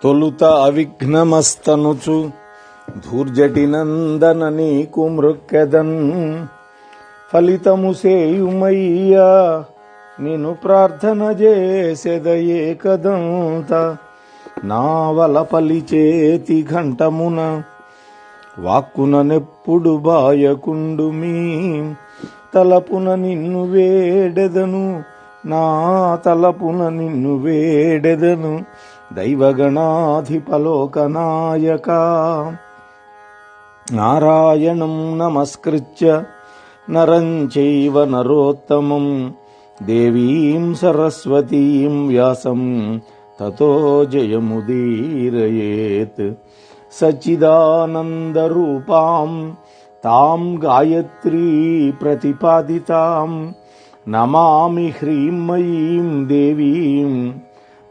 తొలుత అవిఘ్నమస్తనుచు ధూర్జటి నందన నీకు మృక్కెదన్ ఫలితము సేయుమయ్యా నిన్ను ప్రార్థన చేసెద ఏకదంత నావల పలిచేతి ఘంటమున వాక్కున నెప్పుడు బాయకుండు మీ తలపున నిన్ను వేడెదను నా తలపున నిన్ను వేడెదను దైవగణాధిపలోకనాయక నారాయణం నమస్కృత్య నరం చైవ నరోత్తమం దేవీం సరస్వతీం వ్యాసం తతో జయముదీరయేత్ సచ్చిదానందరూపాం తాం గాయత్రీ ప్రతిపాదితాం నమామి హ్రీమయీం దేవీం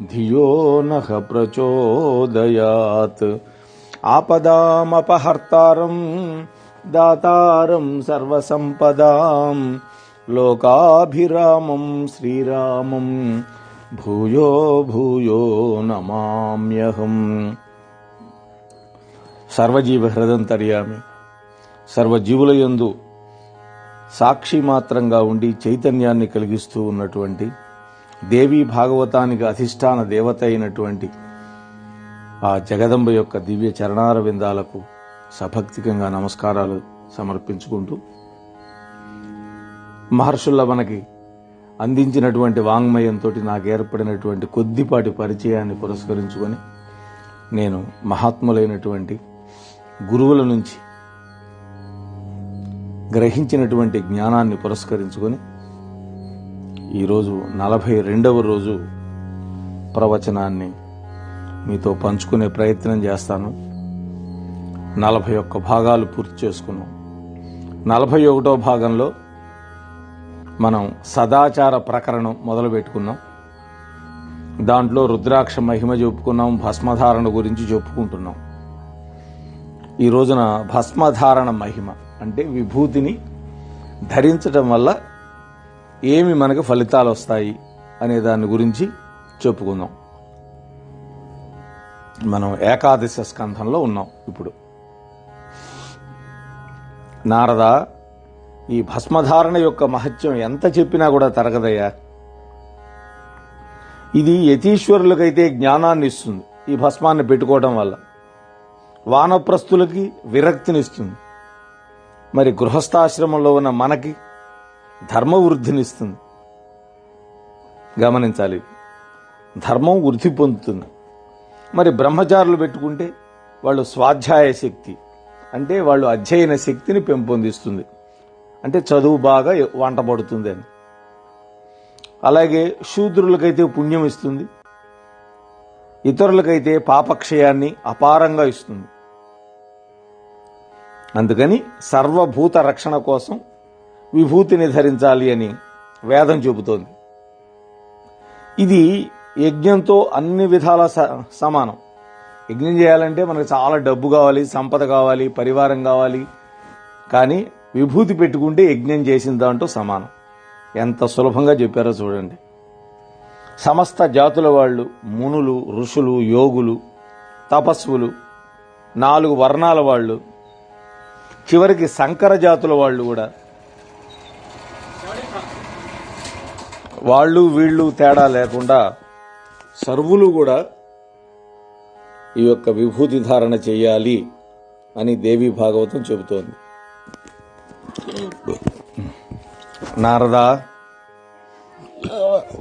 ధియో నః ప్రచోదయాత్. ఆపదామపహర్తారం దాతారం సర్వసంపదాం లోకాభిరామం శ్రీరామం భూయో భూయో నమామ్యహం. సర్వజీవ హృదంతర్యామి, సర్వజీవులయందు సాక్షి మాత్రంగా ఉండి చైతన్యాన్ని కలిగిస్తూ ఉన్నటువంటి దేవీ భాగవతానికి అధిష్టాన దేవత అయినటువంటి ఆ జగదంబ యొక్క దివ్య చరణార విందాలకు సభక్తికంగా నమస్కారాలు సమర్పించుకుంటూ, మహర్షుల మనకి అందించినటువంటి వాంగ్మయంతో నాకు ఏర్పడినటువంటి కొద్దిపాటి పరిచయాన్ని పురస్కరించుకొని నేను మహాత్ములైనటువంటి గురువుల నుంచి గ్రహించినటువంటి జ్ఞానాన్ని పురస్కరించుకొని ఈరోజు 42వ రోజు ప్రవచనాన్ని మీతో పంచుకునే ప్రయత్నం చేస్తాను. 41 భాగాలు పూర్తి చేసుకున్నాం. 41వ భాగంలో మనం సదాచార ప్రకరణం మొదలు పెట్టుకున్నాం. దాంట్లో రుద్రాక్ష మహిమ చెప్పుకున్నాం, భస్మధారణ గురించి చెప్పుకుంటున్నాం. ఈ రోజున భస్మధారణ మహిమ అంటే విభూతిని ధరించడం వల్ల ఏమి మనకు ఫలితాలు వస్తాయి అనే దాని గురించి చెప్పుకుందాం. మనం ఏకాదశ స్కంధంలో ఉన్నాం. ఇప్పుడు నారద, ఈ భస్మధారణ యొక్క మహత్యం ఎంత చెప్పినా కూడా తరగదయ్యా. ఇది యతీశ్వరులకైతే జ్ఞానాన్ని ఇస్తుంది, ఈ భస్మాన్ని పెట్టుకోవడం వల్ల. వానప్రస్థులకి విరక్తినిస్తుంది. మరి గృహస్థాశ్రమంలో ఉన్న మనకి ధర్మవృద్ధినిస్తుంది. గమనించాలి, ధర్మం వృద్ధి పొందుతుంది. మరి బ్రహ్మచారులు పెట్టుకుంటే వాళ్ళు స్వాధ్యాయ శక్తి అంటే వాళ్ళు అధ్యయన శక్తిని పెంపొందిస్తుంది, అంటే చదువు బాగా వంట పడుతుంది అని. అలాగే శూద్రులకైతే పుణ్యం ఇస్తుంది, ఇతరులకైతే పాపక్షయాన్ని అపారంగా ఇస్తుంది. అందుకని సర్వభూత రక్షణ కోసం విభూతిని ధరించాలి అని వేదం చెబుతోంది. ఇది యజ్ఞంతో అన్ని విధాల సమానం. యజ్ఞం చేయాలంటే మనకు చాలా డబ్బు కావాలి, సంపద కావాలి, పరివారం కావాలి. కానీ విభూతి పెట్టుకుంటే యజ్ఞం చేసిన దాంట్లో సమానం. ఎంత సులభంగా చెప్పారో చూడండి. సమస్త జాతుల వాళ్ళు, మునులు, ఋషులు, యోగులు, తపస్సులు, 4 వర్ణాల వాళ్ళు, చివరికి సంకర జాతుల వాళ్ళు కూడా, వాళ్ళు వీళ్ళు తేడా లేకుండా సర్వులు కూడా ఈ యొక్క విభూతి ధారణ చేయాలి అని దేవీ భాగవతం చెబుతోంది. నారద,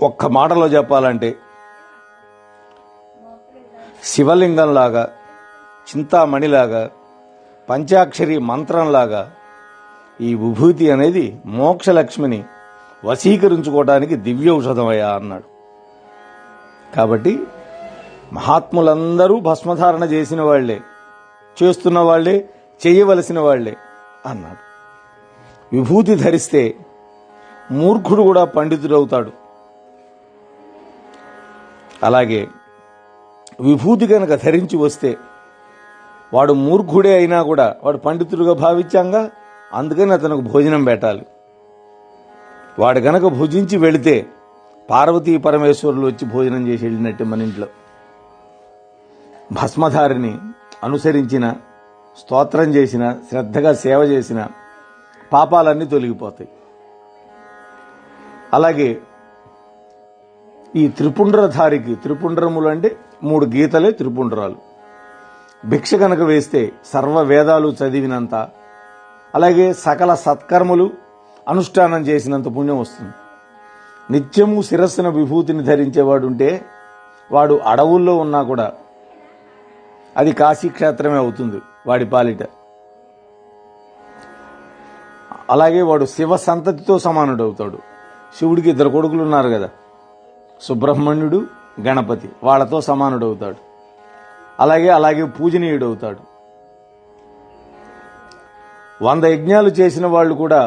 ఒక్క మాటలో చెప్పాలంటే శివలింగంలాగా, చింతామణిలాగా, పంచాక్షరి మంత్రంలాగా ఈ విభూతి అనేది మోక్షలక్ష్మిని వశీకరించుకోవడానికి దివ్యౌషధమయ్యా అన్నాడు. కాబట్టి మహాత్ములందరూ భస్మధారణ చేసిన వాళ్లే, చేస్తున్న వాళ్లే, చేయవలసిన వాళ్లే అన్నాడు. విభూతి ధరిస్తే మూర్ఖుడు కూడా పండితుడవుతాడు. అలాగే విభూతి కనుక ధరించి వస్తే వాడు మూర్ఖుడే అయినా కూడా వాడు పండితుడుగా భావించాంగా, అందుకని అతనికి భోజనం పెట్టాలి. వాడు గనక భుజించి వెళితే పార్వతీ పరమేశ్వరులు వచ్చి భోజనం చేసి వెళ్ళినట్టే మన ఇంట్లో. భస్మధారిని అనుసరించిన, స్తోత్రం చేసిన, శ్రద్ధగా సేవ చేసిన పాపాలన్నీ తొలగిపోతాయి. అలాగే ఈ త్రిపుండ్రధారికి, త్రిపుండ్రములు అంటే 3 గీతలే త్రిపుండ్రాలు, భిక్ష కనుక వేస్తే సర్వ వేదాలు చదివినంత, అలాగే సకల సత్కర్మలు అనుష్ఠానం చేసినంత పుణ్యం వస్తుంది. నిత్యము శిరస్సున విభూతిని ధరించేవాడుంటే వాడు అడవుల్లో ఉన్నా కూడా అది కాశీక్షేత్రమే అవుతుంది వాడి పాలిట. అలాగే వాడు శివ సంతతితో సమానుడు అవుతాడు. శివుడికి 2 కొడుకులు ఉన్నారు కదా, సుబ్రహ్మణ్యుడు, గణపతి, వాళ్ళతో సమానుడు అవుతాడు. అలాగే పూజనీయుడు అవుతాడు. 100 యజ్ఞాలు చేసిన వాళ్ళు కూడా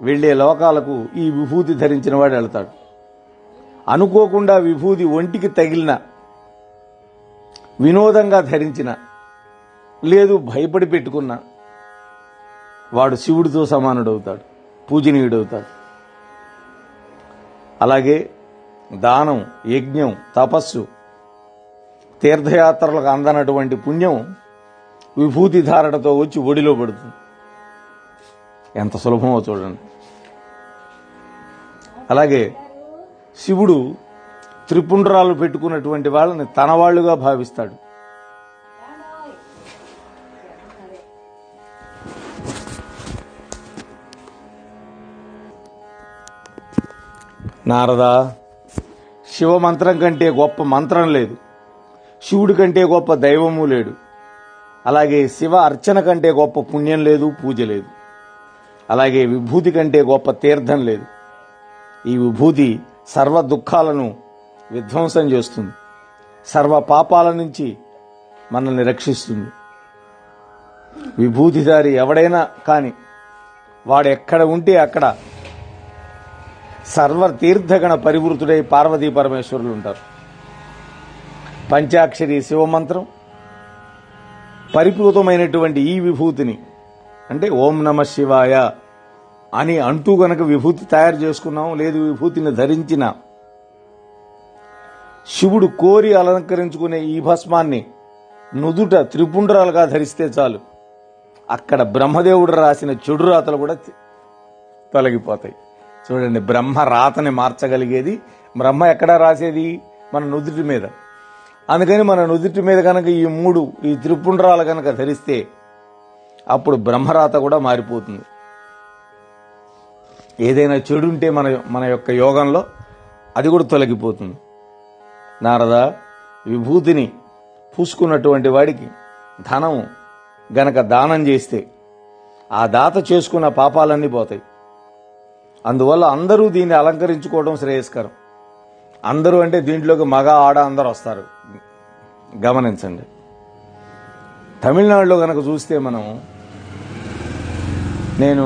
వెళ్లే లోకాలకు ఈ విభూతి ధరించిన వాడు వెళ్తాడు. అనుకోకుండా విభూతి ఒంటికి తగిలిన, వినోదంగా ధరించిన, లేదు భయపడి పెట్టుకున్న వాడు శివుడితో సమానుడవుతాడు, పూజనీయుడవుతాడు. అలాగే దానం, యజ్ఞం, తపస్సు, తీర్థయాత్రలకు అందనటువంటి పుణ్యం విభూతి ధారణతో వచ్చి ఒడిలో పడుతుంది. ఎంత సులభమో చూడండి. అలాగే శివుడు త్రిపుండ్రాలు పెట్టుకున్నటువంటి వాళ్ళని తన వాళ్ళుగా భావిస్తాడు. నారదా, శివమంత్రం కంటే గొప్ప మంత్రం లేదు, శివుడి కంటే గొప్ప దైవము లేడు, అలాగే శివ అర్చన కంటే గొప్ప పుణ్యం లేదు, పూజ లేదు, అలాగే విభూతి కంటే గొప్ప తీర్థం లేదు. ఈ విభూతి సర్వ దుఃఖాలను విధ్వంసం చేస్తుంది, సర్వ పాపాల నుంచి మనల్ని రక్షిస్తుంది. విభూతిధారి ఎవడైనా కాని వాడు ఎక్కడ ఉంటే అక్కడ సర్వ తీర్థగణ పరివృతుడై పార్వతీ పరమేశ్వరులు ఉంటారు. పంచాక్షరి శివమంత్రం పరిపూతమైనటువంటి ఈ విభూతిని, అంటే ఓం నమ శివాయ అని అంటూ గనక విభూతి తయారు చేసుకున్నాం, లేదు విభూతిని ధరించిన శివుడు కోరి అలంకరించుకునే ఈ భస్మాన్ని నుదుట త్రిపుండ్రాలుగా ధరిస్తే చాలు, అక్కడ బ్రహ్మదేవుడు రాసిన చెడు రాతలు కూడా తొలగిపోతాయి. చూడండి, బ్రహ్మ రాతని మార్చగలిగేది బ్రహ్మ ఎక్కడ రాసేది? మన నుదుటి మీద. అందుకని మన నుదుటి మీద కనుక ఈ త్రిపుండ్రాలు కనుక ధరిస్తే అప్పుడు బ్రహ్మరాత కూడా మారిపోతుంది. ఏదైనా చెడు ఉంటే మన యొక్క యోగంలో అది కూడా తొలగిపోతుంది. నారద, విభూతిని పూసుకున్నటువంటి వాడికి ధనం గనక దానం చేస్తే ఆ దాత చేసుకున్న పాపాలన్నీ పోతాయి. అందువల్ల అందరూ దీన్ని అలంకరించుకోవడం శ్రేయస్కరం. అందరూ అంటే దీంట్లోకి మగ, ఆడ అందరూ వస్తారు. గమనించండి. తమిళనాడులో గనక చూస్తే నేను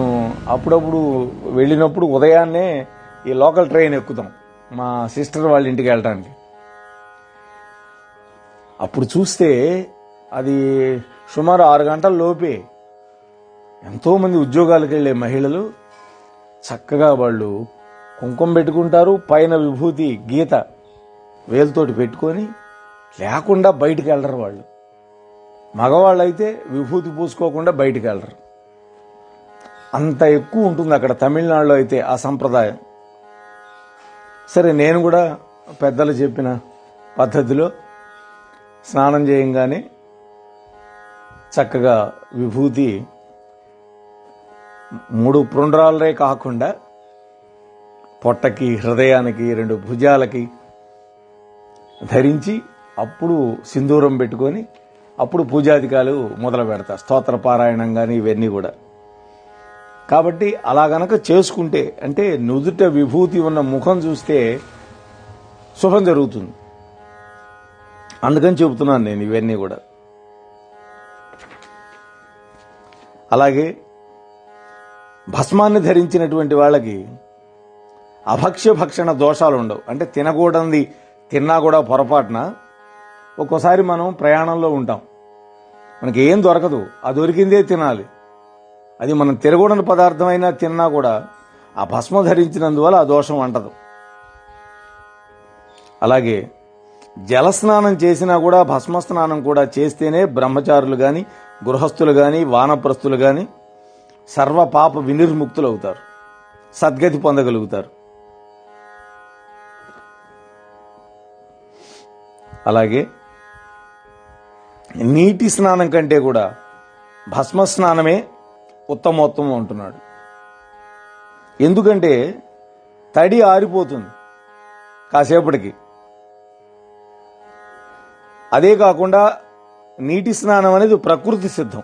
అప్పుడప్పుడు వెళ్ళినప్పుడు ఉదయాన్నే ఈ లోకల్ ట్రైన్ ఎక్కుతాం మా సిస్టర్ వాళ్ళ ఇంటికి వెళ్ళడానికి. అప్పుడు చూస్తే అది సుమారు 6 గంటల లోపే ఎంతోమంది ఉద్యోగాలకు వెళ్లే మహిళలు చక్కగా వాళ్ళు కుంకుమ పెట్టుకుంటారు, పైన విభూతి గీత వేలుతోటి పెట్టుకొని లేకుండా బయటికి వెళ్ళరు. వాళ్ళు మగవాళ్ళు అయితే విభూతి పూసుకోకుండా బయటికి వెళ్ళరు. అంత ఎక్కువ ఉంటుంది అక్కడ తమిళనాడులో అయితే ఆ సంప్రదాయం. సరే, నేను కూడా పెద్దలు చెప్పిన పద్ధతిలో స్నానం చేయంగానే చక్కగా విభూతి 3 పుండ్రాలే కాకుండా పొట్టకి, హృదయానికి, 2 భుజాలకి ధరించి అప్పుడు సింధూరం పెట్టుకొని అప్పుడు పూజాధికాలు మొదలు పెడతా, స్తోత్ర పారాయణం కానీ ఇవన్నీ కూడా. కాబట్టి అలా గనక చేసుకుంటే, అంటే నుదుట విభూతి ఉన్న ముఖం చూస్తే శుభం జరుగుతుంది. అందుకని చెబుతున్నాను నేను ఇవన్నీ కూడా. అలాగే భస్మాన్ని ధరించినటువంటి వాళ్ళకి అభక్ష్య భక్షణ దోషాలు ఉండవు. అంటే తినకూడనిది తిన్నా కూడా పొరపాటున ఒక్కోసారి మనం ప్రయాణంలో ఉంటాం, మనకి ఏం దొరకదు, ఆ దొరికిందే తినాలి. అది మనం తినకూడని పదార్థం అయినా తిన్నా కూడా ఆ భస్మ ధరించినందువల్ల ఆ దోషం అంటదు. అలాగే జలస్నానం చేసినా కూడా భస్మస్నానం కూడా చేస్తేనే బ్రహ్మచారులు గాని, గృహస్థులు గాని, వానప్రస్థులు గాని సర్వ పాప వినిర్ముక్తులు అవుతారు, సద్గతి పొందగలుగుతారు. అలాగే నీటి స్నానం కంటే కూడా భస్మ స్నానమే ఉత్తమోత్తమం అంటున్నాడు. ఎందుకంటే తడి ఆరిపోతుంది కాసేపటికి. అదే కాకుండా నీటి స్నానం అనేది ప్రకృతి సిద్ధం.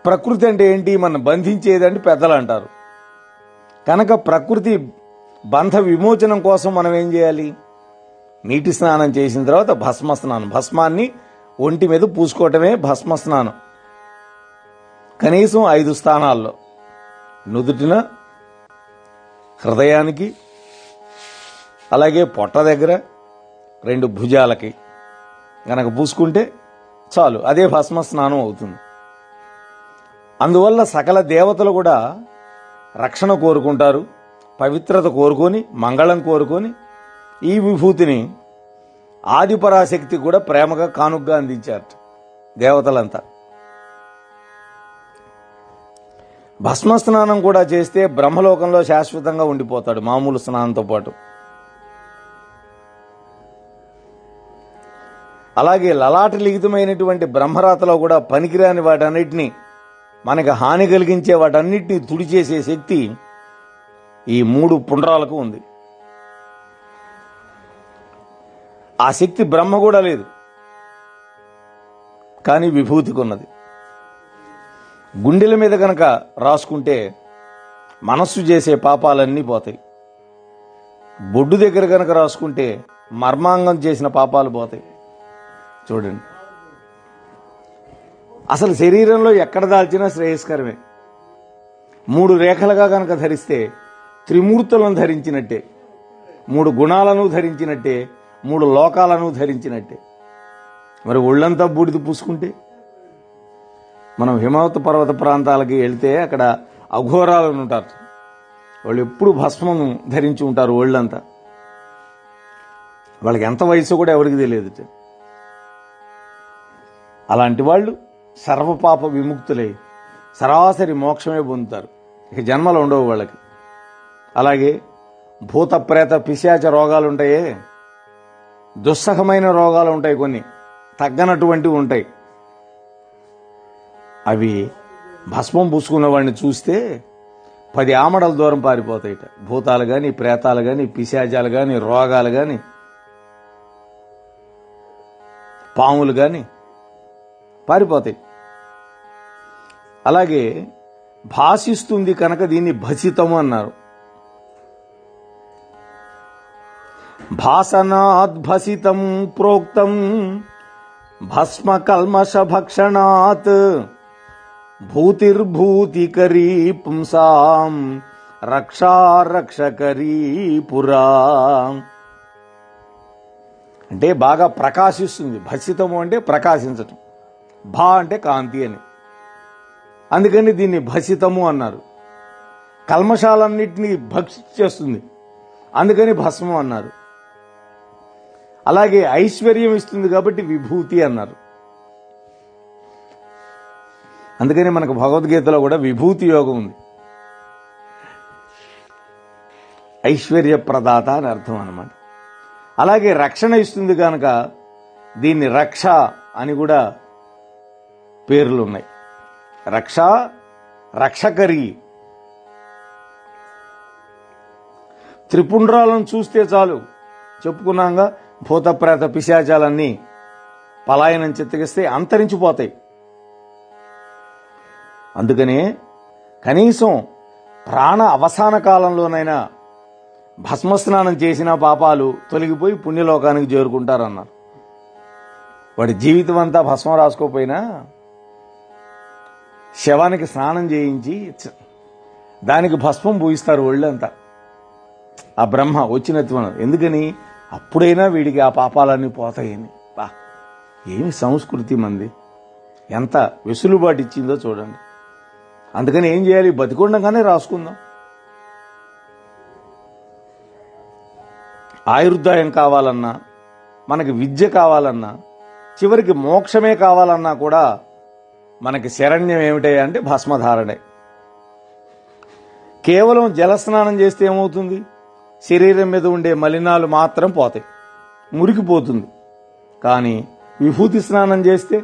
ప్రకృతి అంటే ఏంటి? మనం బంధించేదంటే పెద్దలు అంటారు. కనుక ప్రకృతి బంధ విమోచనం కోసం మనం ఏం చేయాలి? నీటి స్నానం చేసిన తర్వాత భస్మ స్నానం, భస్మాన్ని ఒంటి మీద పూసుకోవటమే భస్మ స్నానం. కనీసం 5 స్థానాల్లో, నుదుటిన, హృదయానికి, అలాగే పొట్ట దగ్గర, 2 భుజాలకి గనక పూసుకుంటే చాలు, అదే భస్మ స్నానం అవుతుంది. అందువల్ల సకల దేవతలు కూడా రక్షణ కోరుకుంటారు, పవిత్రత కోరుకొని, మంగళం కోరుకొని ఈ విభూతిని ఆదిపరాశక్తి కూడా ప్రేమగా కానుగ్గా అందించారు దేవతలంతా. భస్మ స్నానం కూడా చేస్తే బ్రహ్మలోకంలో శాశ్వతంగా ఉండిపోతాడు మామూలు స్నానంతో పాటు. అలాగే లలాట లిఖితమైనటువంటి బ్రహ్మరాతలో కూడా పనికిరాని వాటన్నిటినీ, మనకి హాని కలిగించే వాటన్నిటినీ తుడిచేసే శక్తి ఈ 3 పుండ్రాలకు ఉంది. ఆ శక్తి బ్రహ్మ కూడా లేదు, కానీ విభూతికి ఉన్నది. గుండెల మీద గనక రాసుకుంటే మనస్సు చేసే పాపాలన్నీ పోతాయి. బొడ్డు దగ్గర గనక రాసుకుంటే మర్మాంగం చేసిన పాపాలు పోతాయి. చూడండి, అసలు శరీరంలో ఎక్కడ దాల్చినా శ్రేయస్కరమే. 3 రేఖలుగా గనక ధరిస్తే త్రిమూర్తులను ధరించినట్టే, 3 గుణాలను ధరించినట్టే, 3 లోకాలను ధరించినట్టే. మరి ఒళ్ళంతా బూడిద పూసుకుంటే? మనం హిమవత పర్వత ప్రాంతాలకి వెళ్తే అక్కడ అఘోరాలను ఉంటారు, వాళ్ళు ఎప్పుడు భస్మం ధరించి ఉంటారు ఒళ్ళంతా. వాళ్ళకి ఎంత వయసు కూడా ఎవరికి తెలియదు. అలాంటి వాళ్ళు సర్వపాప విముక్తులై సరాసరి మోక్షమే పొందుతారు, ఇక జన్మలు ఉండవు వాళ్ళకి. అలాగే భూత ప్రేత పిశాచ రోగాలు ఉంటాయే, దుస్సహమైన రోగాలు ఉంటాయి, కొన్ని తగ్గనటువంటివి ఉంటాయి. అవి భస్మం పూసుకున్న వాడిని చూస్తే 10 ఆమడల దూరం పారిపోతాయిట. భూతాలు గాని, ప్రేతాలు గాని, పిశాచాలు గాని, రోగాలు గాని, పాములు గాని పారిపోతాయి. అలాగే భాషిస్తుంది కనుక దీన్ని భసితము అన్నారు. భాసనాద్భసితం ప్రోక్తం భస్మ కల్మష భక్షణాత్ భూతిర్భూతికరీ పుంసాం రక్షారక్షకరీ పురా. అంటే బాగా ప్రకాశిస్తుంది. భసితము అంటే ప్రకాశించటం, భా అంటే కాంతి అని, అందుకని దీన్ని భసితము అన్నారు. కల్మషాలన్నింటినీ భక్షిస్తుంది, అందుకని భస్మం అన్నారు. అలాగే ఐశ్వర్యం ఇస్తుంది కాబట్టి విభూతి అన్నారు. అందుకని మనకు భగవద్గీతలో కూడా విభూతి యోగం ఉంది. ఐశ్వర్య ప్రదాత అని అర్థం అన్నమాట. అలాగే రక్షణ ఇస్తుంది కనుక దీన్ని రక్ష అని కూడా పేర్లు ఉన్నాయి. రక్ష, రక్షకరి. త్రిపుండ్రాలను చూస్తే చాలు, చెప్పుకున్నాగా భూత ప్రేత పిశాచాలన్నీ పలాయనం చిత్తగిస్తే అంతరించిపోతాయి. అందుకనే కనీసం ప్రాణ అవసాన కాలంలోనైనా భస్మస్నానం చేసిన పాపాలు తొలగిపోయి పుణ్యలోకానికి చేరుకుంటారన్నారు. వాడి జీవితం అంతా భస్మం రాసుకోపోయినా శవానికి స్నానం చేయించి దానికి భస్మం పూయిస్తారు ఒళ్ళంతా. ఆ బ్రహ్మ వచ్చినత్వం. ఎందుకని? అప్పుడైనా వీడికి ఆ పాపాలన్నీ పోతాయని. బా, ఏమి సంస్కృతి మంది, ఎంత వెసులుబాటు ఇచ్చిందో చూడండి. అందుకని ఏం చేయాలి? బతికొండగానే రాసుకుందాం. ఆయుర్దాయం కావాలన్నా, మనకి విద్య కావాలన్నా, చివరికి మోక్షమే కావాలన్నా కూడా మనకి శరణ్యం ఏమిటి అంటే భస్మధారణే. కేవలం జలస్నానం చేస్తే ఏమవుతుంది? శరీరం మీద ఉండే మలినాలు మాత్రం పోతాయి, మురికిపోతుంది. కానీ విభూతి స్నానం చేస్తే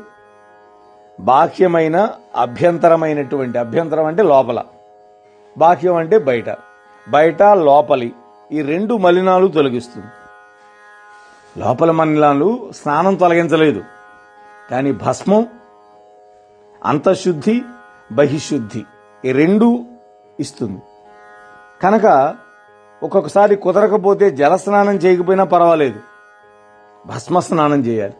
బాహ్యమైన అభ్యంతరమైనటువంటి, అభ్యంతరం అంటే లోపల, బాహ్యం అంటే బయట, బయట లోపలి ఈ రెండు మలినాలు తొలగిస్తుంది. లోపల మలినాలు స్నానం తొలగించలేదు, కానీ భస్మం అంతఃశుద్ధి బహిశుద్ధి ఈ రెండు ఇస్తుంది. కనుక ఒక్కొక్కసారి కుదరకపోతే జలస్నానం చేయకపోయినా పర్వాలేదు, భస్మ స్నానం చేయాలి.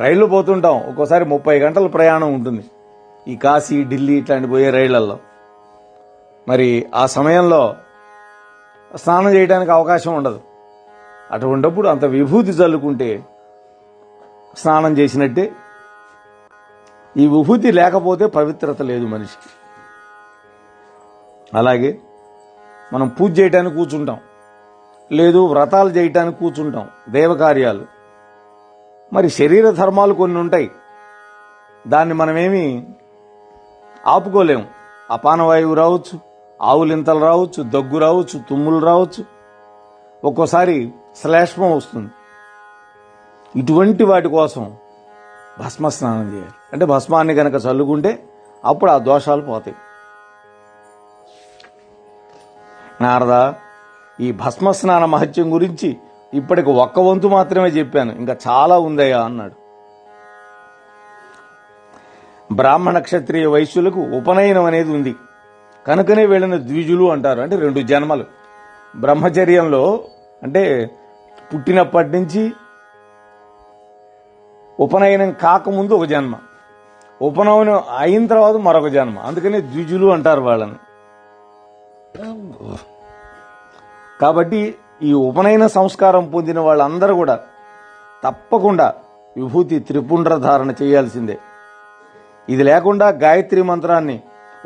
రైళ్లు పోతుంటాం, ఒక్కోసారి 30 గంటల ప్రయాణం ఉంటుంది ఈ కాశీ ఢిల్లీ ఇట్లాంటి పోయే రైళ్లలో. మరి ఆ సమయంలో స్నానం చేయడానికి అవకాశం ఉండదు. అటువంటిప్పుడు అంత విభూతి చల్లుకుంటే స్నానం చేసినట్టే. ఈ విభూతి లేకపోతే పవిత్రత లేదు మనిషికి. అలాగే మనం పూజ చేయడానికి కూర్చుంటాం, లేదు వ్రతాలు చేయటానికి కూర్చుంటాం, దేవకార్యాలు. మరి శరీర ధర్మాలు కొన్ని ఉంటాయి, దాన్ని మనమేమి ఆపుకోలేము. అపానవాయువు రావచ్చు, ఆవులింతలు రావచ్చు, దగ్గు రావచ్చు, తుమ్ములు రావచ్చు, ఒక్కోసారి శ్లేష్మం వస్తుంది. ఇటువంటి వాటి కోసం భస్మ స్నానం చేయాలి. అంటే భస్మాన్ని గనక చల్లుకుంటే అప్పుడు ఆ దోషాలు పోతాయి. నారద, ఈ భస్మ స్నాన మహత్యం గురించి ఇప్పటికి ఒక్క వంతు మాత్రమే చెప్పాను, ఇంకా చాలా ఉందయ్యా అన్నాడు. బ్రాహ్మణ క్షత్రియ వైశ్యులకు ఉపనయనం అనేది ఉంది, కనుకనే వీళ్ళని ద్విజులు అంటారు. అంటే 2 జన్మలు బ్రహ్మచర్యంలో, అంటే పుట్టినప్పటి నుంచి ఉపనయనం కాకముందు ఒక జన్మ, ఉపనయనం అయిన తర్వాత మరొక జన్మ, అందుకనే ద్విజులు అంటారు వాళ్ళని. కాబట్టి ఈ ఉపనయన సంస్కారం పొందిన వాళ్ళందరూ కూడా తప్పకుండా విభూతి త్రిపుండ్ర ధారణ చేయాల్సిందే. ఇది లేకుండా గాయత్రి మంత్రాన్ని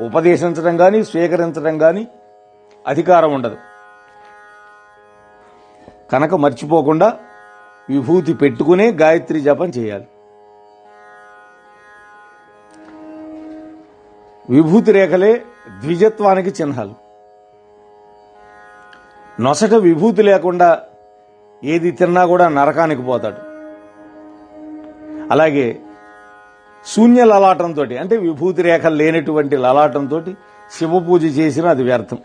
ఉపదేశించడం కానీ స్వీకరించడం కానీ అధికారం ఉండదు. కనుక మర్చిపోకుండా విభూతి పెట్టుకునే గాయత్రి జపం చేయాలి. విభూతి రేఖలే ద్విజత్వానికి చిహ్నాలు. నొసట విభూతి లేకుండా ఏది తిన్నా కూడా నరకానికి పోతాడు. అలాగే శూన్య లలాటంతో, అంటే విభూతి రేఖలు లేనటువంటి లలాటంతో శివ పూజ చేసినా అది వ్యర్థం.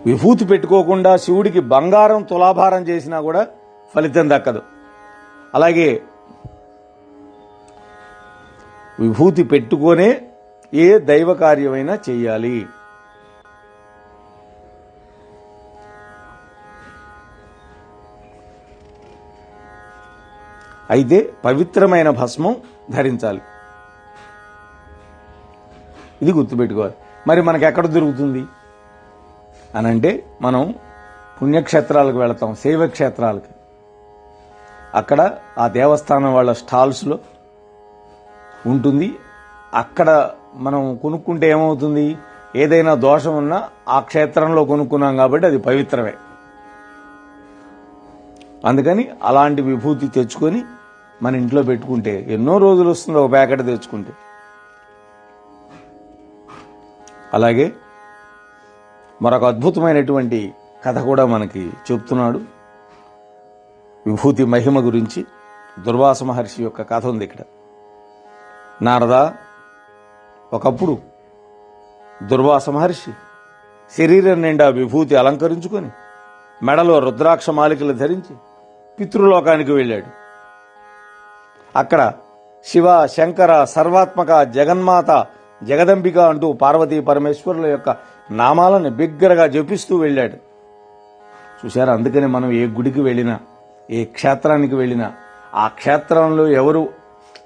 విభూతి పెట్టుకోకుండా శివుడికి బంగారం తులాభారం చేసినా కూడా ఫలితం దక్కదు. అలాగే విభూతి పెట్టుకొనే ఏ దైవ కార్యమైనా చెయ్యాలి. అయితే పవిత్రమైన భస్మం ధరించాలి, ఇది గుర్తుపెట్టుకోవాలి. మరి మనకు ఎక్కడ దొరుకుతుంది అనంటే, మనం పుణ్యక్షేత్రాలకు వెళతాం, శైవక్షేత్రాలకి. అక్కడ ఆ దేవస్థానం వాళ్ళ స్టాల్స్లో ఉంటుంది. అక్కడ మనం కొనుక్కుంటే ఏమవుతుంది, ఏదైనా దోషం ఉన్నా ఆ క్షేత్రంలో కొనుక్కున్నాం కాబట్టి అది పవిత్రమే. అందుకని అలాంటి విభూతి తెచ్చుకొని మన ఇంట్లో పెట్టుకుంటే ఎన్నో రోజులు వస్తుంది ఒక ప్యాకెట్ తెచ్చుకుంటే. అలాగే మరొక అద్భుతమైనటువంటి కథ కూడా మనకి చెప్తున్నాడు విభూతి మహిమ గురించి. దుర్వాస మహర్షి యొక్క కథ ఉంది ఇక్కడ. నారద, ఒకప్పుడు దుర్వాస మహర్షి శరీరం నిండా విభూతి అలంకరించుకొని మెడలో రుద్రాక్ష మాలికలు ధరించి పితృలోకానికి వెళ్ళాడు. అక్కడ శివ, శంకర, సర్వాత్మక, జగన్మాత, జగదంబిక అంటూ పార్వతీ పరమేశ్వరుల యొక్క నామాలను బిగ్గరగా జపిస్తూ వెళ్ళాడు. చూశారు, అందుకని మనం ఏ గుడికి వెళ్ళినా, ఏ క్షేత్రానికి వెళ్ళినా, ఆ క్షేత్రంలో ఎవరు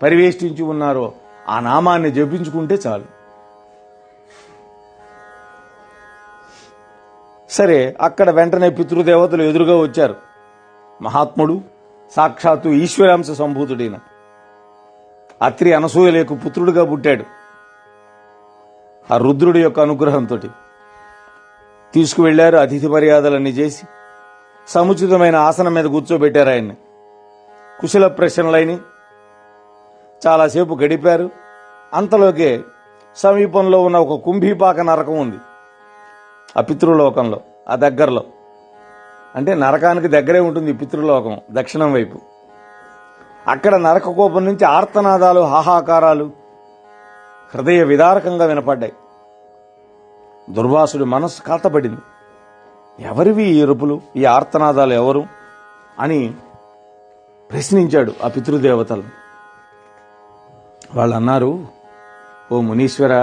పరివేష్టించి ఉన్నారో ఆ నామాన్ని జపించుకుంటే చాలు. సరే, అక్కడ వెంటనే పితృదేవతలు ఎదురుగా వచ్చారు. మహాత్ముడు, సాక్షాత్తు ఈశ్వరాంశ సంభూతుడైన అత్రి అనసూయలకు పుత్రుడుగా పుట్టాడు. ఆ రుద్రుడి యొక్క అనుగ్రహంతో తీసుకువెళ్లారు. అతిథి మర్యాదలన్నీ చేసి సముచితమైన ఆసనం మీద కూర్చోబెట్టారు ఆయన్ని. కుశల ప్రశ్నలైన చాలాసేపు గడిపారు. అంతలోకే సమీపంలో ఉన్న ఒక కుంభీపాక నరకం ఉంది, ఆ పితృలోకంలో, ఆ దగ్గరలో. అంటే నరకానికి దగ్గరే ఉంటుంది ఈ పితృలోకం, దక్షిణం వైపు. అక్కడ నరక కోపం నుంచి ఆర్తనాదాలు, హాహాకారాలు హృదయ విదారకంగా వినపడ్డాయి. దుర్వాసుడి మనస్సు కలతపడింది. ఎవరివి ఈ అరుపులు, ఈ ఆర్తనాదాలు ఎవరు అని ప్రశ్నించాడు ఆ పితృదేవతలను. వాళ్ళు అన్నారు, ఓ మునీశ్వర,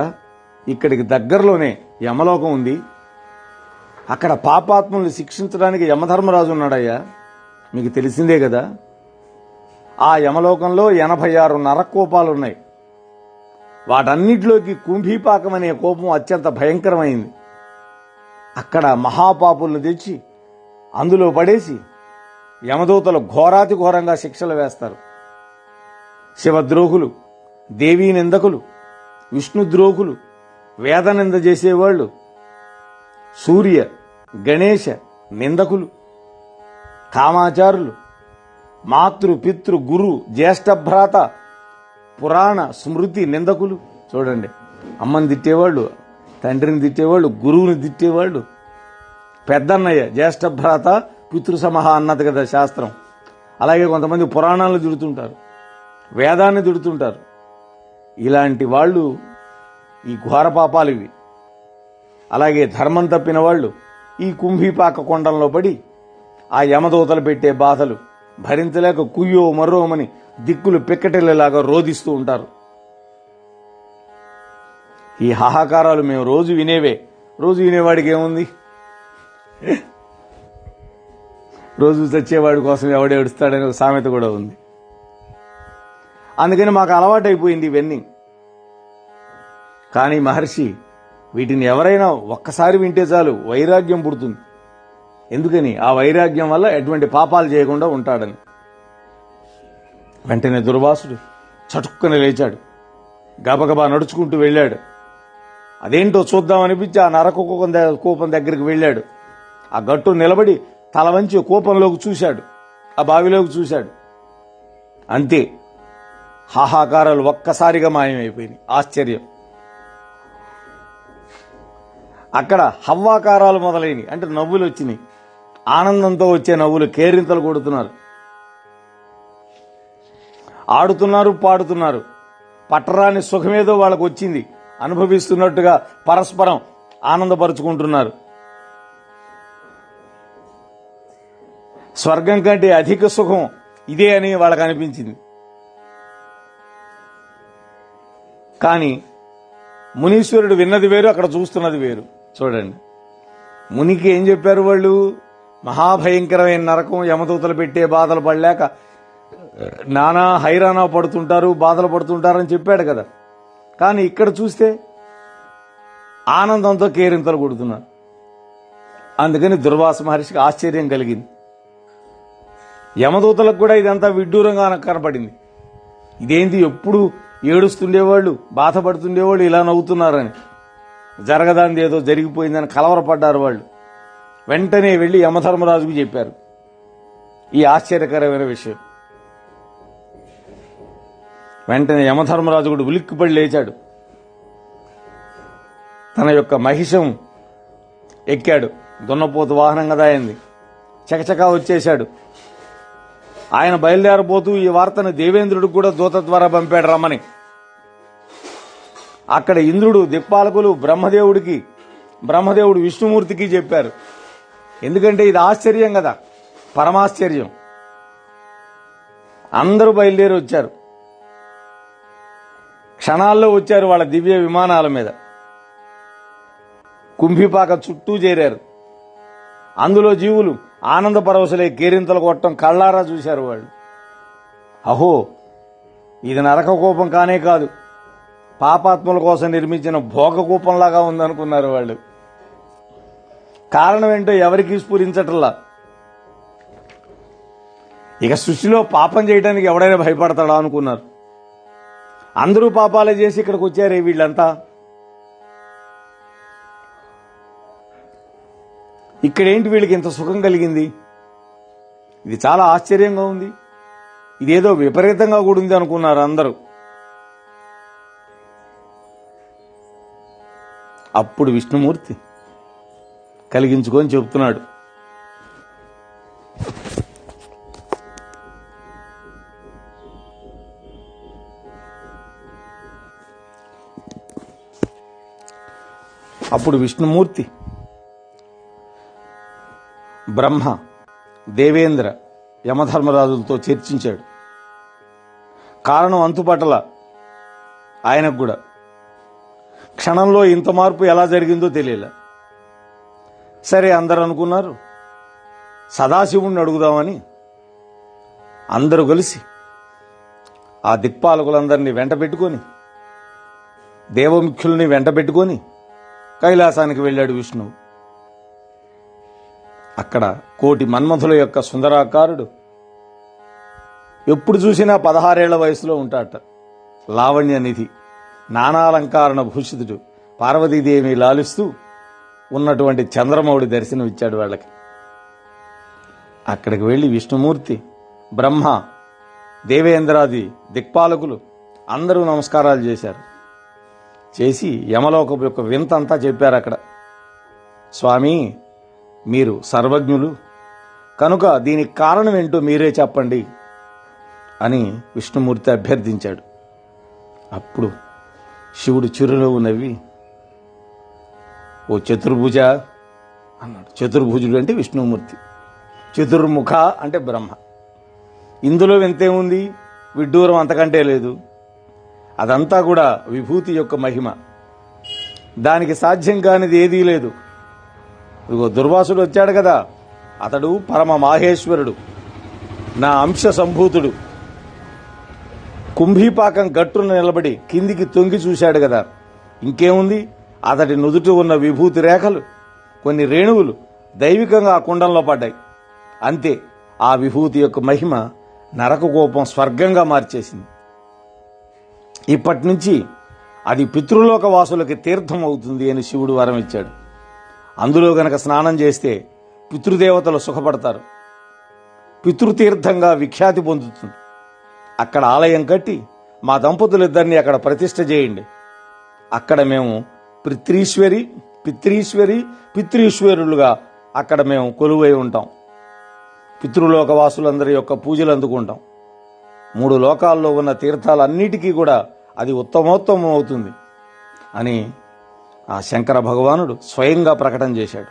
ఇక్కడికి దగ్గరలోనే యమలోకం ఉంది. అక్కడ పాపాత్ముల్ని శిక్షించడానికి యమధర్మరాజు ఉన్నాడయ్యా, మీకు తెలిసిందే కదా. ఆ యమలోకంలో 86 నరకోపాలున్నాయి. వాటన్నిటిలోకి కుంభీపాకం అనే కోపం అత్యంత భయంకరమైంది. అక్కడ మహాపాపులను తెచ్చి అందులో పడేసి యమదూతలు ఘోరాతి ఘోరంగా శిక్షలు వేస్తారు. శివద్రోహులు, దేవీ నిందకులు, విష్ణుద్రోహులు, వేదనింద చేసేవాళ్లు, సూర్య గణేశ నిందకులు, కామాచారులు, మాతృ పితృ గురు జ్యేష్ఠభ్రాత పురాణ స్మృతి నిందకులు. చూడండి, అమ్మని తిట్టేవాళ్ళు, తండ్రిని తిట్టేవాళ్ళు, గురువుని తిట్టేవాళ్ళు, పెద్దన్నయ్య జ్యేష్ఠభ్రాత పితృసమహ అన్నది కదా శాస్త్రం. అలాగే కొంతమంది పురాణాలను తిడుతుంటారు, వేదాన్ని తిడుతుంటారు. ఇలాంటి వాళ్ళు ఈ ఘోర పాపాలు ఇవి. అలాగే ధర్మం తప్పిన వాళ్ళు ఈ కుంభీపాక కొండంలో పడి ఆ యమదూతలు పెట్టే బాధలు భరించలేక కుయ్యో మర్రోమని దిక్కులు పిక్కటిల్లేలాగా రోధిస్తూ ఉంటారు. ఈ హాహాకారాలు మేము రోజు వినేవే. రోజు వినేవాడికి ఏముంది, రోజు చచ్చేవాడి కోసం ఎవడు ఏడుస్తాడనే ఒక సామెత కూడా ఉంది. అందుకని మాకు అలవాటైపోయింది ఇవన్నీ. కానీ మహర్షి వీటిని ఎవరైనా ఒక్కసారి వింటే చాలు వైరాగ్యం పుడుతుంది. ఎందుకని? ఆ వైరాగ్యం వల్ల ఎటువంటి పాపాలు చేయకుండా ఉంటాడని. వెంటనే దుర్వాసుడు చటుక్కున లేచాడు, గబగబా నడుచుకుంటూ వెళ్ళాడు. అదేంటో చూద్దామనిపించి ఆ నరక కూపం దగ్గరికి వెళ్ళాడు. ఆ గట్టు నిలబడి తల వంచి కూపంలోకి చూశాడు, ఆ బావిలోకి చూశాడు. అంతే, హాహాకారాలు ఒక్కసారిగా మాయమైపోయినాయి. ఆశ్చర్యం. అక్కడ హవ్వాకారాలు మొదలైనవి, అంటే నవ్వులు వచ్చినాయి. ఆనందంతో వచ్చే నవ్వులు, కేరింతలు కొడుతున్నారు, ఆడుతున్నారు, పాడుతున్నారు. పట్టరాని సుఖమేదో వాళ్ళకు వచ్చింది, అనుభవిస్తున్నట్టుగా పరస్పరం ఆనందపరుచుకుంటున్నారు. స్వర్గం కంటే అధిక సుఖం ఇదే అని వాళ్ళకు అనిపించింది. కానీ మునీశ్వరుడు విన్నది వేరు, అక్కడ చూస్తున్నది వేరు. చూడండి, మునికి ఏం చెప్పారు వాళ్ళు? మహాభయంకరమైన నరకం, యమదూతలు పెట్టే బాధలు పడలేక నానా హైరానా పడుతుంటారు, బాధలు పడుతుంటారని చెప్పాడు కదా. కానీ ఇక్కడ చూస్తే ఆనందంతో కేరింతలు కొడుతున్నారు. అందుకని దుర్వాస మహర్షికి ఆశ్చర్యం కలిగింది. యమదూతలకు కూడా ఇదంతా విడ్డూరంగా కనపడింది. ఇదేంటి, ఎప్పుడు ఏడుస్తుండేవాళ్ళు, బాధపడుతుండేవాళ్ళు ఇలా నవ్వుతున్నారని, జరగదాంది ఏదో జరిగిపోయిందని కలవరపడ్డారు వాళ్ళు. వెంటనే వెళ్లి యమధర్మరాజుకు చెప్పారు ఈ ఆశ్చర్యకరమైన విషయం. వెంటనే యమధర్మరాజు కూడా ఉలిక్కిపడి లేచాడు. తన యొక్క మహిషం ఎక్కాడు, దున్నపోతు వాహనం కదా అయింది, చకచకా వచ్చేశాడు. ఆయన బయలుదేరబోతూ ఈ వార్తను దేవేంద్రుడికి కూడా దూత ద్వారా పంపాడు రమ్మని. అక్కడ ఇంద్రుడు, దిక్పాలకులు బ్రహ్మదేవుడు విష్ణుమూర్తికి చెప్పారు. ఎందుకంటే ఇది ఆశ్చర్యం కదా, పరమాశ్చర్యం. అందరూ బయలుదేరి వచ్చారు, క్షణాల్లో వచ్చారు వాళ్ళ దివ్య విమానాల మీద. కుంభిపాక చుట్టూ చేరారు. అందులో జీవులు ఆనంద పరవశలై కేరింతలు కొట్టడం కళ్ళారా చూశారు వాళ్ళు. అహో, ఇది నరక కూపం కానే కాదు, పాపాత్ముల కోసం నిర్మించిన భోగ కూపంలాగా ఉందనుకున్నారు వాళ్ళు. కారణం ఏంటో ఎవరికి స్ఫురించటల్లా. ఇక సృష్టిలో పాపం చేయడానికి ఎవడైనా భయపడతాడా అనుకున్నారు. అందరూ పాపాలే చేసి ఇక్కడికి వచ్చారే వీళ్ళంతా. ఇక్కడేంటి వీళ్ళకి ఇంత సుఖం కలిగింది? ఇది చాలా ఆశ్చర్యంగా ఉంది, ఇదేదో విపరీతంగా కూడా ఉంది అనుకున్నారు అందరూ. అప్పుడు విష్ణుమూర్తి కలిగించుకొని చెబుతున్నాడు, అప్పుడు విష్ణుమూర్తి బ్రహ్మ, దేవేంద్ర, యమధర్మరాజులతో చర్చించాడు. కారణం అంతుపట్టల ఆయనకు కూడా. క్షణంలో ఇంత మార్పు ఎలా జరిగిందో తెలియలే. సరే, అందరూ అనుకున్నారు సదాశివుణ్ణి అడుగుదామని. అందరూ కలిసి ఆ దిక్పాలకులందరినీ వెంట పెట్టుకొని, దేవముఖ్యుల్ని వెంట పెట్టుకొని కైలాసానికి వెళ్ళాడు విష్ణువు. అక్కడ కోటి మన్మథుల యొక్క సుందరాకారుడు, ఎప్పుడు చూసినా 16 ఏళ్ల వయసులో ఉంటాడట. లావణ్య నిధి, నానాలంకారణ భూషితుడు, పార్వతీదేవి లాలిస్తూ ఉన్నటువంటి చంద్రమౌళి దర్శనం ఇచ్చాడు వాళ్ళకి. అక్కడికి వెళ్లి విష్ణుమూర్తి, బ్రహ్మ, దేవేంద్రాది దిక్పాలకులు అందరూ నమస్కారాలు చేశారు. చేసి యమలోకం యొక్క వింత అంతా చెప్పారు. అక్కడ, స్వామి, మీరు సర్వజ్ఞులు కనుక దీనికి కారణం ఏంటో మీరే చెప్పండి అని విష్ణుమూర్తి అభ్యర్థించాడు. అప్పుడు శివుడు చిరునవ్వు నవ్వి, ఓ చతుర్భుజ అన్నాడు. చతుర్భుజుడు అంటే విష్ణుమూర్తి, చతుర్ముఖ అంటే బ్రహ్మ. ఇందులో వింతేముంది, విడ్డూరం అంతకంటే లేదు. అదంతా కూడా విభూతి యొక్క మహిమ, దానికి సాధ్యం కానిది ఏదీ లేదు. ఇదిగో దుర్వాసుడు వచ్చాడు కదా, అతడు పరమ మాహేశ్వరుడు, నా అంశ సంభూతుడు. కుంభీపాకం గట్టున నిలబడి కిందికి తొంగి చూశాడు కదా, ఇంకేముంది, అతడి నుదుట ఉన్న విభూతి రేఖలు, కొన్ని రేణువులు దైవికంగా ఆ కుండంలో పడ్డాయి. అంతే, ఆ విభూతి యొక్క మహిమ నరకకోపం స్వర్గంగా మార్చేసింది. ఇప్పటి నుంచి అది పితృలోక వాసులకి తీర్థం అవుతుంది అని శివుడు వరం ఇచ్చాడు. అందులో గనక స్నానం చేస్తే పితృదేవతలు సుఖపడతారు, పితృతీర్థంగా విఖ్యాతి పొందుతుంది. అక్కడ ఆలయం కట్టి మా దంపతులిద్దరినీ అక్కడ ప్రతిష్ఠ చేయండి. అక్కడ మేము పితృీశ్వరులుగా అక్కడ మేము కొలువై ఉంటాం. పితృలోక వాసులందరి యొక్క పూజలు అందుకుంటాం. 3 లోకాల్లో ఉన్న తీర్థాలన్నిటికీ కూడా అది ఉత్తమోత్తమం అవుతుంది అని ఆ శంకర భగవానుడు స్వయంగా ప్రకటన చేశాడు.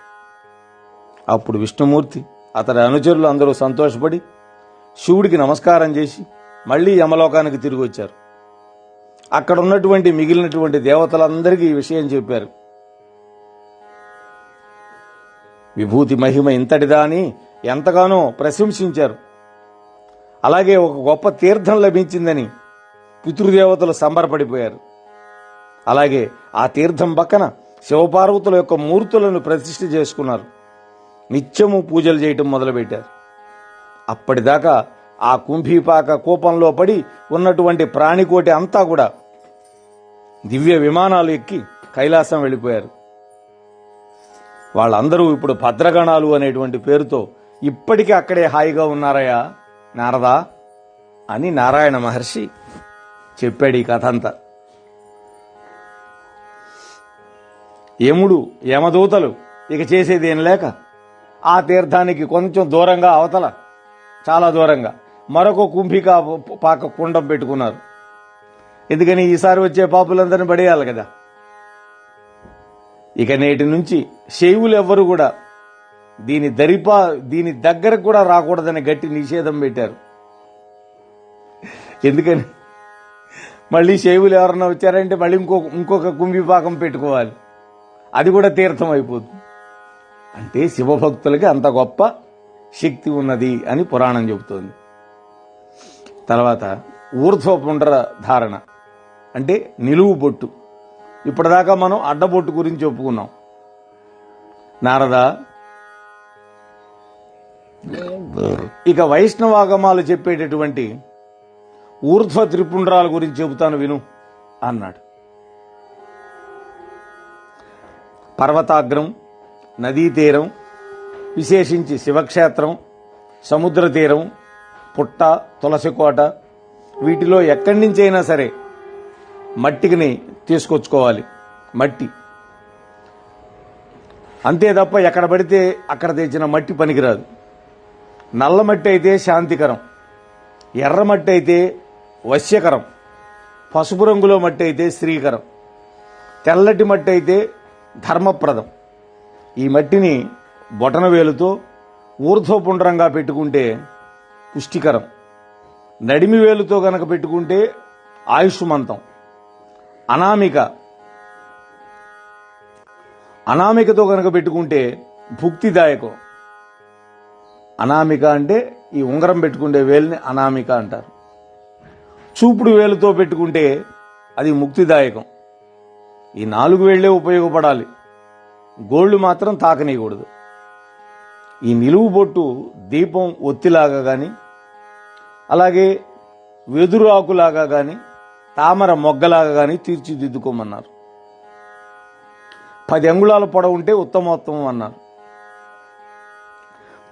అప్పుడు విష్ణుమూర్తి, అతడి అనుచరులు అందరూ సంతోషపడి శివుడికి నమస్కారం చేసి మళ్లీ యమలోకానికి తిరిగి వచ్చారు. అక్కడ ఉన్నటువంటి మిగిలినటువంటి దేవతలందరికీ ఈ విషయం చెప్పారు. విభూతి మహిమ ఇంతటిదా అని ఎంతగానో ప్రశంసించారు. అలాగే ఒక గొప్ప తీర్థం లభించిందని పితృదేవతలు సంబరపడిపోయారు. అలాగే ఆ తీర్థం పక్కన శివపార్వతుల యొక్క మూర్తులను ప్రతిష్ఠ చేసుకున్నారు. నిత్యము పూజలు చేయటం మొదలుపెట్టారు. అప్పటిదాకా ఆ కుంభీపాక కూపంలో పడి ఉన్నటువంటి ప్రాణికోటి అంతా కూడా దివ్య విమానాలు ఎక్కి కైలాసం వెళ్ళిపోయారు. వాళ్ళందరూ ఇప్పుడు భద్రగణాలు అనేటువంటి పేరుతో ఇప్పటికీ అక్కడే హాయిగా ఉన్నారయ్యా నారదా అని నారాయణ మహర్షి చెప్పాడు ఈ కథ అంతా. యముడు, యమదూతలు ఇక చేసేదేం లేక ఆ తీర్థానికి కొంచెం దూరంగా, అవతల చాలా దూరంగా మరొక కుంభికా పాక కుండం పెట్టుకున్నారు. ఎందుకని ఈసారి వచ్చే పాపులందరినీ పడేయాలి కదా. ఇక నేటి నుంచి శైవులు ఎవ్వరు కూడా దీని దగ్గరకు కూడా రాకూడదని గట్టి నిషేధం పెట్టారు. ఎందుకని, మళ్ళీ శైవులు ఎవరన్నా వచ్చారంటే మళ్ళీ ఇంకొక కుంభిపాకం పెట్టుకోవాలి, అది కూడా తీర్థం అయిపోతుంది. అంటే శివభక్తులకి అంత గొప్ప శక్తి ఉన్నది అని పురాణం చెబుతోంది. తర్వాత ఊర్ధ్వపుండ్ర ధారణ అంటే నిలువు బొట్టు. ఇప్పటిదాకా మనం అడ్డబొట్టు గురించి చెప్పుకున్నాం. నారద, ఇక వైష్ణవాగమాలు చెప్పేటటువంటి ఊర్ధ్వ త్రిపుండ్రాల గురించి చెబుతాను విను అన్నాడు. పర్వతాగ్రం, నదీ తీరం, విశేషించి శివక్షేత్రం, సముద్ర తీరం, పుట్ట, తులసి కోట వీటిలో ఎక్కడి నుంచైనా సరే మట్టిని తీసుకొచ్చుకోవాలి. మట్టి అంతే తప్ప ఎక్కడ పడితే అక్కడ తెచ్చిన మట్టి పనికిరాదు. నల్ల మట్టి అయితే శాంతికరం, ఎర్ర మట్టి అయితే వశ్యకరం, పసుపు రంగులో మట్టి అయితే శ్రీకరం, తెల్లటి మట్టి అయితే ధర్మప్రదం. ఈ మట్టిని బొటన వేలుతో ఊర్ధ్వపుండ్రంగా పెట్టుకుంటే పుష్టికరం, నడిమి వేలుతో గనక పెట్టుకుంటే ఆయుష్మంతం, అనామికతో గనక పెట్టుకుంటే భుక్తిదాయకం. అనామిక అంటే ఈ ఉంగరం పెట్టుకుంటే వేలుని అనామిక అంటారు. చూపుడు వేలుతో పెట్టుకుంటే అది ముక్తిదాయకం. ఈ 4 వేళ్లే ఉపయోగపడాలి, గోళ్లు మాత్రం తాకనీయకూడదు. ఈ నిలువు బొట్టు దీపం ఒత్తిలాగా కానీ, అలాగే వెదురు ఆకులాగా కానీ, తామర మొగ్గలాగా కానీ తీర్చిదిద్దుకోమన్నారు. 10 అంగుళాల పొడవు ఉంటే ఉత్తమోత్తమం అన్నారు.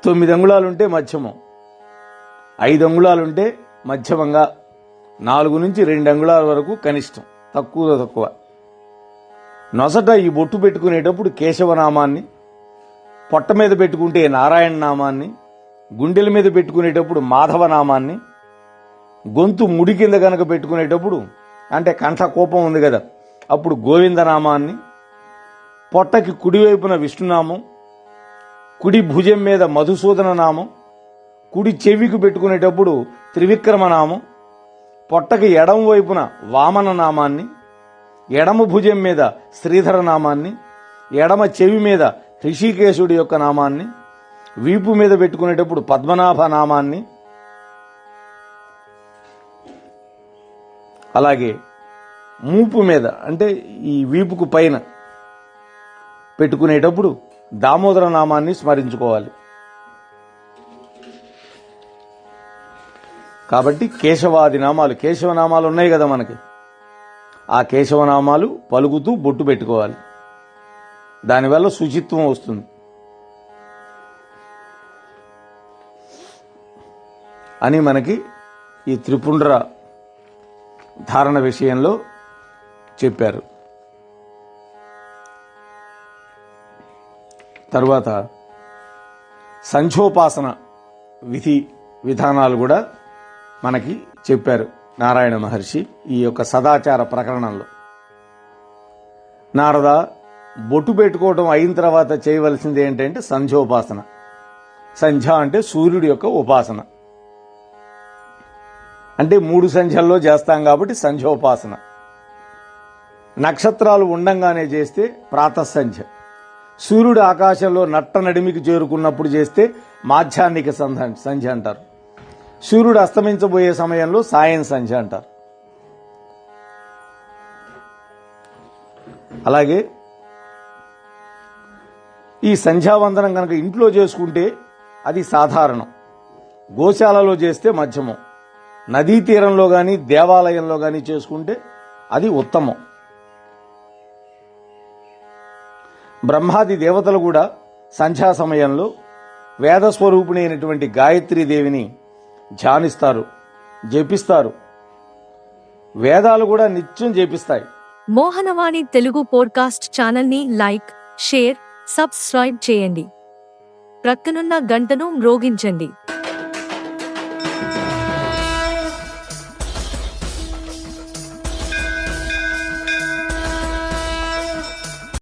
9 అంగుళాలుంటే మధ్యమం, 5 అంగుళాలుంటే మధ్యమంగా, 4 నుంచి 2 అంగుళాల వరకు కనిష్టం, తక్కువ. నొసట ఈ బొట్టు పెట్టుకునేటప్పుడు కేశవనామాన్ని, పొట్ట మీద పెట్టుకుంటే నారాయణ నామాన్ని, గుండెల మీద పెట్టుకునేటప్పుడు మాధవ నామాన్ని, గొంతు ముడి కింద కనుక పెట్టుకునేటప్పుడు అంటే కంఠ కోపం ఉంది కదా అప్పుడు గోవిందనామాన్ని, పొట్టకి కుడివైపున విష్ణునామం, కుడి భుజం మీద మధుసూదన నామం, కుడి చెవికి పెట్టుకునేటప్పుడు త్రివిక్రమ నామం, పొట్టకి ఎడమ వైపున వామన నామాన్ని, ఎడమ భుజం మీద శ్రీధర నామాన్ని, ఎడమ చెవి మీద ఋషికేశుడి యొక్క నామాన్ని, వీపు మీద పెట్టుకునేటప్పుడు పద్మనాభ నామాన్ని, అలాగే మూపు మీద అంటే ఈ వీపుకు పైన పెట్టుకునేటప్పుడు దామోదర నామాన్ని స్మరించుకోవాలి. కాబట్టి కేశవాది నామాలు, కేశవనామాలు ఉన్నాయి కదా మనకి, ఆ కేశవనామాలు పలుకుతూ బొట్టు పెట్టుకోవాలి. దానివల్ల శుచిత్వం వస్తుంది అని మనకి ఈ త్రిపుండ్ర ధారణ విషయంలో చెప్పారు. తరువాత సంధ్యోపాసన విధి విధానాలు కూడా మనకి చెప్పారు నారాయణ మహర్షి ఈ యొక్క సదాచార ప్రకరణంలో. నారద, బొట్టు పెట్టుకోవడం అయిన తర్వాత చేయవలసింది ఏంటంటే సంధ్యోపాసన. సంధ్య అంటే సూర్యుడి యొక్క ఉపాసన, అంటే 3 సంధ్యల్లో చేస్తాం కాబట్టి సంధ్యోపాసన. నక్షత్రాలు ఉండంగానే చేస్తే ప్రాతఃసంధ్య, సూర్యుడు ఆకాశంలో నట్ట నడిమికి చేరుకున్నప్పుడు చేస్తే మాధ్యాహ్నిక సంధ్య అంటారు, సూర్యుడు అస్తమించబోయే సమయంలో సాయం సంధ్య అంటారు. అలాగే ఈ సంధ్యావందనం కనుక ఇంట్లో చేసుకుంటే అది సాధారణం, గోశాలలో చేస్తే మధ్యమం, నదీ తీరంలో కానీ దేవాలయంలో కానీ చేసుకుంటే అది ఉత్తమం. బ్రహ్మాది దేవతలు కూడా సంధ్యా సమయంలో వేదస్వరూపిణి అయినటువంటి గాయత్రీదేవిని ధ్యానిస్తారు, జపిస్తారు. వేదాలు కూడా నిత్యం జపిస్తాయి. మోహనవాణి తెలుగు పోడ్కాస్ట్ ఛానల్ని లైక్, షేర్, సబ్స్క్రైబ్ చేయండి. ప్రక్కనున్న గంటను మ్రోగించండి.